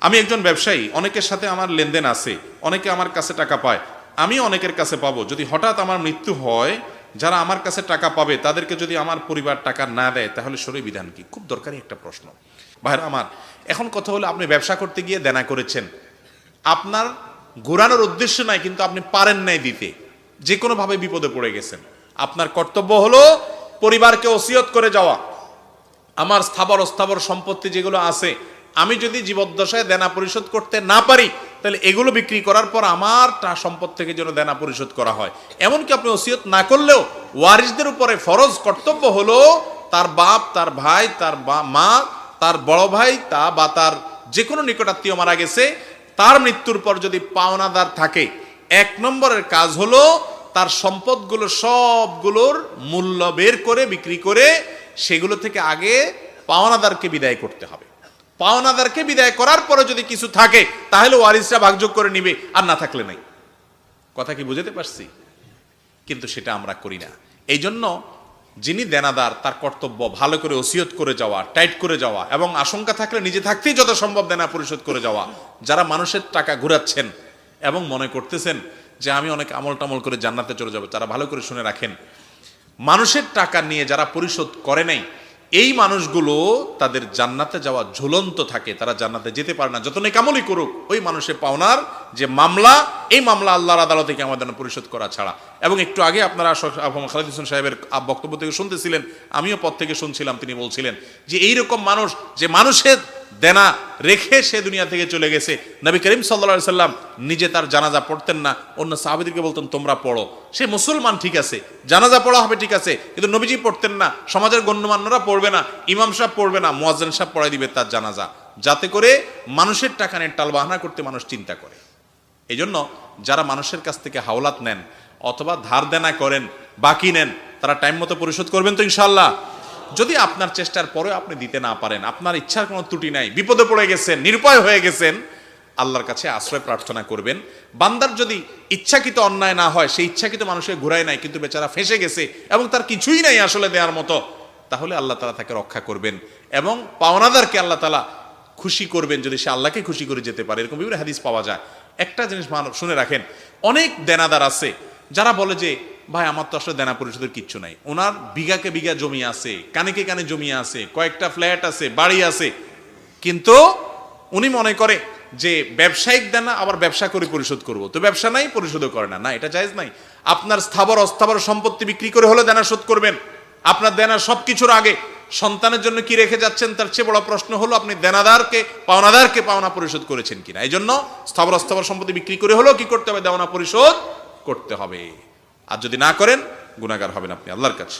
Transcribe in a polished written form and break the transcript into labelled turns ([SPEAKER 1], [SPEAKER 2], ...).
[SPEAKER 1] আমি একজন ব্যবসায়ী, অনেকের সাথে আমার লেনদেন আছে, অনেকে আমার কাছে টাকা পায়, আমি অনেকের কাছে পাবো। যদি হঠাৎ আমার মৃত্যু হয়, যারা আমার কাছে টাকা পাবে তাদেরকে যদি আমার পরিবার টাকা না দেয়, তাহলে শরীর বিধান কি? খুব দরকারি একটা প্রশ্ন ভাইরা আমার। এখন কথা হলো, আপনি ব্যবসা করতে গিয়ে দেনা করেছেন, আপনার ঘোরানোর উদ্দেশ্য নাই, কিন্তু আপনি পারেন নাই দিতে, যে কোনোভাবে বিপদে পড়ে গেছেন। আপনার কর্তব্য হলো পরিবারকে ওসিয়ত করে যাওয়া, আমার স্থাবর অস্থাবর সম্পত্তি যেগুলো আছে, আমি যদি জীবদ্দশায় দেনা পরিশোধ করতে না পারি, তাহলে এগুলো বিক্রি করার পর আমার সম্পদ থেকে যেন দেনা পরিশোধ করা হয়। এমনকি আপনি ওসিয়ত না করলেও ওয়ারিসদের উপরে ফরজ কর্তব্য হলো তার বাপ, তার ভাই, তার মা, তার বড় ভাই বা তার যে কোনো নিকটাত্মীয় মারা গেছে, তার মৃত্যুর পর যদি পাওনাদার থাকে, 1 নম্বরের কাজ হলো তার সম্পদগুলো সবগুলোর মূল্য বের করে বিক্রি করে সেগুলো থেকে আগে পাওনাদারকে বিদায় করতে হবে। পাওনাদারকে বিদায় করার পরে যদি কিছু থাকে, তাহলে ওয়ারিসরা ভাগযোগ করে নিবে, আর না থাকলে নাই। কথা কি বুঝতে পারছি? কিন্তু সেটা আমরা করি না। এই জন্য যিনি দেনাদার, তার কর্তব্য ভালো করে ওসিয়ত করে যাওয়া, টাইট করে যাওয়া, এবং আশঙ্কা থাকলে নিজে থাকতেই যত সম্ভব দেনা পরিশোধ করে যাওয়া। যারা মানুষের টাকা ঘুরাচ্ছেন এবং মনে করতেছেন যে আমি অনেক আমল টামল করে জান্নাতে চলে যাব, তারা ভালো করে শুনে রাখেন, মানুষের টাকা নিয়ে যারা পরিশোধ করে নাই, এই মানুষগুলো তাদের জান্নাতে যাওয়া ঝুলন্ত থাকে, তারা জান্নাতে যেতে পারে না যত নেকামলই করুক। ওই মানুষের পাওনার যে মামলা, এই মামলা আল্লাহর আদালতে কি আমাদের পরিশোধ করা ছাড়া। এবং একটু আগে আপনারা খালেদ হোসেন সাহেবের বক্তব্য থেকে শুনতেছিলেন, আমিও পথ থেকে শুনছিলাম, তিনি বলছিলেন যে এইরকম মানুষ যে মানুষের দেনা রেখে সে দুনিয়া থেকে চলে গেছে, নবী করিম সাল্লাল্লাহু আলাইহি সাল্লাম নিজে তার জানাজা পড়তেন না, অন্য সাহাবীদেরকে বলতেন তোমরা পড়ো। সে মুসলমান, ঠিক আছে, জানাজা পড়া হবে, ঠিক আছে, কিন্তু নবীজি পড়তেন না, সমাজের গণ্যমান্যরা পড়বে না, ইমাম সাহেব পড়বে না, মুয়াজ্জিন সাহেব পড়াই দিবে তার জানাজা, যাতে করে মানুষের টাকা নিয়ে টালবাহানা করতে মানুষ চিন্তা করে। এই জন্য যারা মানুষের কাছ থেকে হাওলাত নেন অথবা ধার দেনা করেন, বাকি নেন, তারা টাইম মতো পরিশোধ করবেন তো ইনশাআল্লাহ? যদি আপনার চেষ্টার পরেও আপনি দিতে না পারেন, আপনার ইচ্ছার কোনো ত্রুটি নাই, বিপদে পড়ে গেছেন, নিরুপায় হয়ে গেছেন, আল্লাহর কাছে আশ্রয় প্রার্থনা করবেন। বান্দার যদি ইচ্ছাকৃত অন্যায় না হয়, সেই ইচ্ছাকৃত মানুষের ঘুরায় নাই, কিন্তু বেচারা ফেঁসে গেছে এবং তার কিছুই নাই আসলে দেওয়ার মতো, তাহলে আল্লাহ তাআলা তাকে রক্ষা করবেন এবং পাওনাদারকে আল্লাহ তাআলা খুশি করবেন যদি সে আল্লাহকে খুশি করে যেতে পারে। এরকম বিভিন্ন হাদিস পাওয়া যায়। একটা জিনিস শুনে রাখেন, অনেক দেনাদার আছে যারা বলে যে ভাই আমার তো আসলে দেনা পরিশোধের কিচ্ছু নাই, ওনার বিঘাকে বিঘা জমি আছে, কানেকে কানে জমি আছে, কয়েকটা ফ্ল্যাট আছে, বাড়ি আছে, কিন্তু উনি মনে করে যে ব্যবসায়িক দেনা আবার ব্যবসা করে পরিশোধ করব, তো ব্যবসা নাই, পরিশোধও করে না। না, এটা জায়েজ নাই। আপনার স্থাবর অস্থাবর সম্পত্তি বিক্রি করে হলে দেনা শোধ করবেন। আপনার দেনা সবকিছুর আগে সন্তানের জন্য কি রেখে যাচ্ছেন, তার চেয়ে বড় প্রশ্ন হলো আপনি দেনাদারকে পাওনাদারকে পাওনা পরিশোধ করেছেন কিনা। এই জন্য স্থাবর অস্থাবর সম্পত্তি বিক্রি করে হলেও কি করতে হবে, দেওয়ানা পরিশোধ করতে হবে। আর যদি না করেন, গুনাহগার হবেন আপনি আল্লাহর কাছে।